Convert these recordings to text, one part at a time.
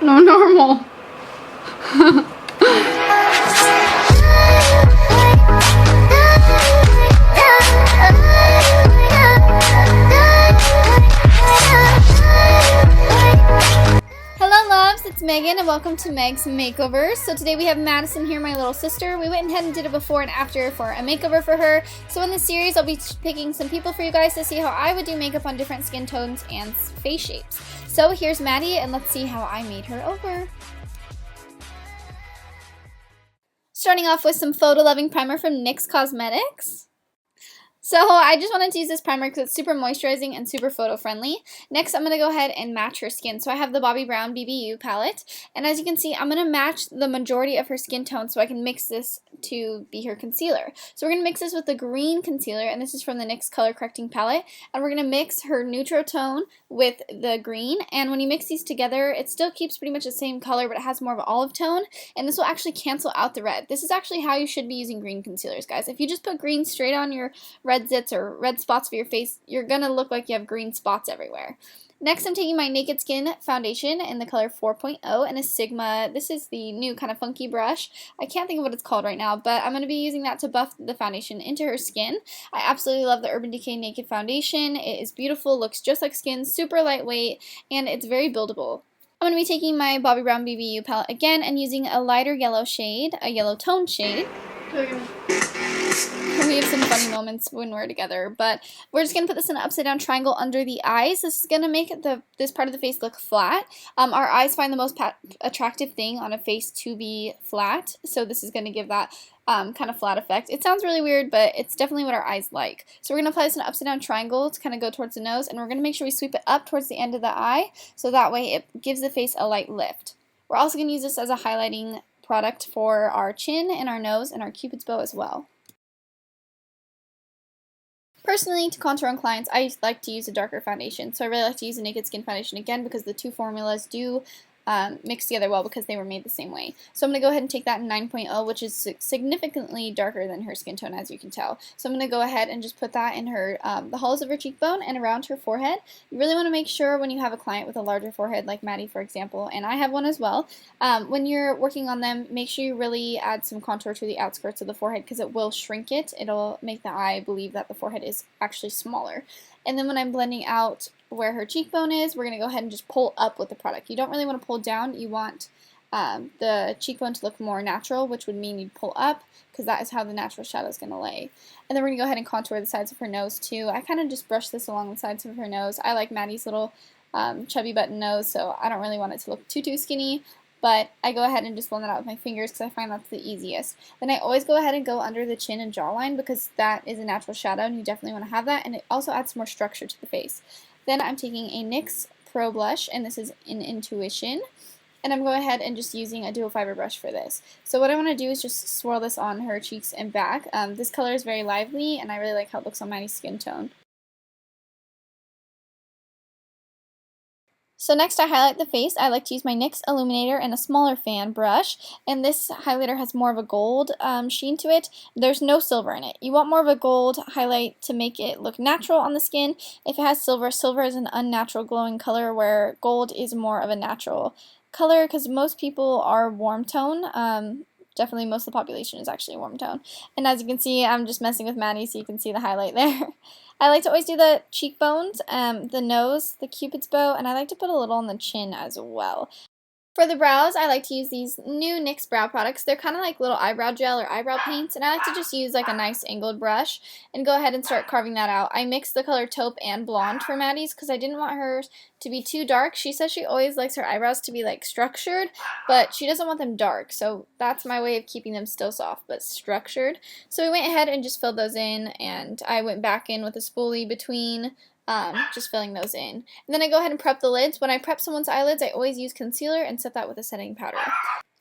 No normal. Hello loves, it's Megan and welcome to MEGS Makeover. So today we have Madison here, my little sister. We went ahead and did a before and after for a makeover for her. So in this series I'll be picking some people for you guys to see how I would do makeup on different skin tones and face shapes. So here's Maddie and let's see how I made her over. Starting off with some Photo Loving Primer from NYX Cosmetics. So I just wanted to use this primer because it's super moisturizing and super photo friendly. Next I'm going to go ahead and match her skin. So I have the Bobbi Brown BBU palette, and as you can see I'm going to match the majority of her skin tone so I can mix this to be her concealer. So we're going to mix this with the green concealer, and this is from the NYX Color Correcting palette, and we're going to mix her neutral tone with the green, and when you mix these together it still keeps pretty much the same color but it has more of an olive tone, and this will actually cancel out the red. This is actually how you should be using green concealers, guys. If you just put green straight on your red zits or red spots for your face, you're gonna look like you have green spots everywhere. Next, I'm taking my Naked Skin foundation in the color 4.0 and a Sigma. This is the new kind of funky brush. I can't think of what it's called right now, but I'm going to be using that to buff the foundation into her skin. I absolutely love the Urban Decay Naked Foundation. It is beautiful, looks just like skin, super lightweight, and it's very buildable. I'm going to be taking my Bobbi Brown BBU palette again and using a lighter yellow shade, a yellow tone shade. We have some funny moments when we're together, but we're just going to put this in an upside down triangle under the eyes. This is going to make this part of the face look flat. Our eyes find the most attractive thing on a face to be flat, so this is going to give that kind of flat effect. It sounds really weird, but it's definitely what our eyes like. So we're going to apply this in an upside down triangle to kind of go towards the nose, and we're going to make sure we sweep it up towards the end of the eye, so that way it gives the face a light lift. We're also going to use this as a highlighting product for our chin and our nose and our cupid's bow as well. Personally, to contour on clients, I like to use a darker foundation, so I really like to use a Naked Skin foundation again because the two formulas do mix together well because they were made the same way. So I'm going to go ahead and take that in 9.0, which is significantly darker than her skin tone, as you can tell. So I'm going to go ahead and just put that in her the hollows of her cheekbone and around her forehead. You really want to make sure when you have a client with a larger forehead, like Maddie, for example, and I have one as well, when you're working on them, make sure you really add some contour to the outskirts of the forehead because it will shrink it. It'll make the eye believe that the forehead is actually smaller. And then when I'm blending out where her cheekbone is, we're going to go ahead and just pull up with the product. You don't really want to pull down. You want the cheekbone to look more natural, which would mean you'd pull up because that is how the natural shadow is going to lay. And then we're going to go ahead and contour the sides of her nose too. I kind of just brush this along the sides of her nose. I like Maddie's little chubby button nose, so I don't really want it to look too skinny. But I go ahead and just blend that out with my fingers because I find that's the easiest. Then I always go ahead and go under the chin and jawline because that is a natural shadow and you definitely want to have that, and it also adds more structure to the face. Then I'm taking a NYX Pro Blush, and this is in Intuition, and I'm going ahead and just using a dual fiber brush for this. So what I want to do is just swirl this on her cheeks and back. This color is very lively and I really like how it looks on Maddie's skin tone. So next I highlight the face. I like to use my NYX Illuminator and a smaller fan brush, and this highlighter has more of a gold sheen to it. There's no silver in it. You want more of a gold highlight to make it look natural on the skin. If it has silver, silver is an unnatural glowing color where gold is more of a natural color because most people are warm tone. Definitely most of the population is actually warm tone. And as you can see, I'm just messing with Maddie so you can see the highlight there. I like to always do the cheekbones, the nose, the cupid's bow, and I like to put a little on the chin as well. For the brows, I like to use these new NYX brow products. They're kind of like little eyebrow gel or eyebrow paints, and I like to just use like a nice angled brush and go ahead and start carving that out. I mixed the color taupe and blonde for Maddie's because I didn't want hers to be too dark. She says she always likes her eyebrows to be like structured, but she doesn't want them dark, so that's my way of keeping them still soft but structured. So we went ahead and just filled those in, and I went back in with a spoolie between just filling those in. And then I go ahead and prep the lids. When I prep someone's eyelids, I always use concealer and set that with a setting powder.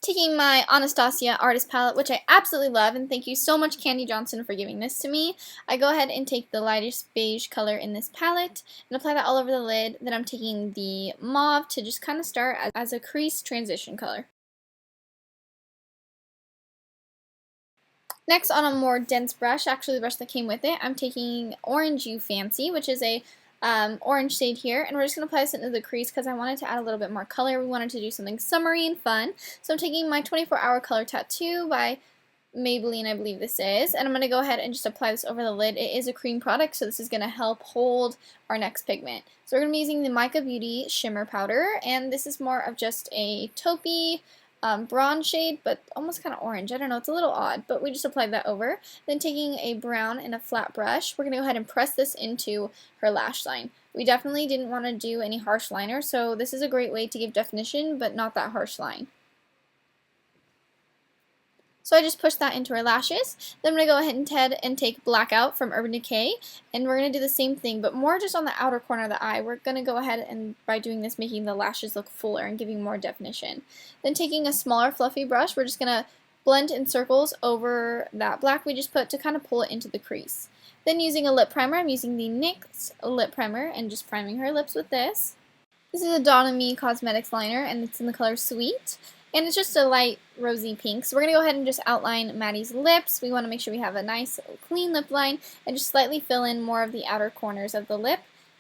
Taking my Anastasia Artist Palette, which I absolutely love, and thank you so much Candy Johnson for giving this to me. I go ahead and take the lightest beige color in this palette and apply that all over the lid. Then I'm taking the mauve to just kind of start as a crease transition color. Next, on a more dense brush, actually the brush that came with it, I'm taking Orange You Fancy, which is a orange shade here, and we're just going to apply this into the crease because I wanted to add a little bit more color. We wanted to do something summery and fun. So I'm taking my 24-Hour Color Tattoo by Maybelline, I believe this is, and I'm going to go ahead and just apply this over the lid. It is a cream product, so this is going to help hold our next pigment. So we're going to be using the Mica Beauty Shimmer Powder, and this is more of just a taupey bronze shade, but almost kind of orange. I don't know, it's a little odd, but we just applied that over. Then taking a brown and a flat brush, we're going to go ahead and press this into her lash line. We definitely didn't want to do any harsh liner, so this is a great way to give definition, but not that harsh line. So I just pushed that into her lashes. Then I'm going to go ahead and take Blackout from Urban Decay, and we're going to do the same thing, but more just on the outer corner of the eye. We're going to go ahead and, by doing this, making the lashes look fuller and giving more definition. Then taking a smaller fluffy brush, we're just going to blend in circles over that black we just put to kind of pull it into the crease. Then using a lip primer, I'm using the NYX lip primer and just priming her lips with this. This is a Donna Me Cosmetics liner, and it's in the color Sweet. And it's just a light rosy pink. So we're going to go ahead and just outline Maddie's lips. We want to make sure we have a nice clean lip line and just slightly fill in more of the outer corners of the lip.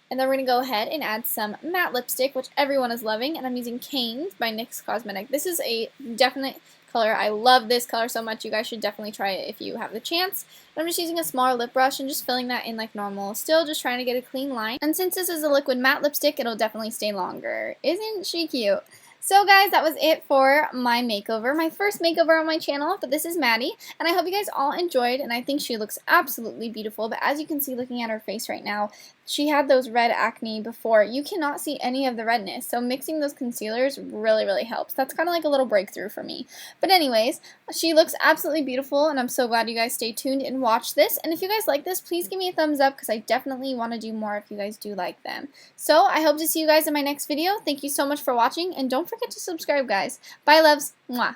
And then we're going to go ahead and add some matte lipstick, which everyone is loving. And I'm using Cane's by NYX Cosmetics. This is a definite color. I love this color so much. You guys should definitely try it if you have the chance. I'm just using a smaller lip brush and just filling that in like normal. Still just trying to get a clean line. And since this is a liquid matte lipstick, it'll definitely stay longer. Isn't she cute? So guys, that was it for my makeover, my first makeover on my channel, but this is Maddie, and I hope you guys all enjoyed, and I think she looks absolutely beautiful, but as you can see looking at her face right now, she had those red acne before. You cannot see any of the redness, so mixing those concealers really helps. That's kind of like a little breakthrough for me. But anyways, she looks absolutely beautiful, and I'm so glad you guys stayed tuned and watched this, and if you guys like this, please give me a thumbs up, because I definitely want to do more if you guys do like them. So, I hope to see you guys in my next video. Thank you so much for watching, and don't forget to subscribe, guys. Bye, loves. Mwah.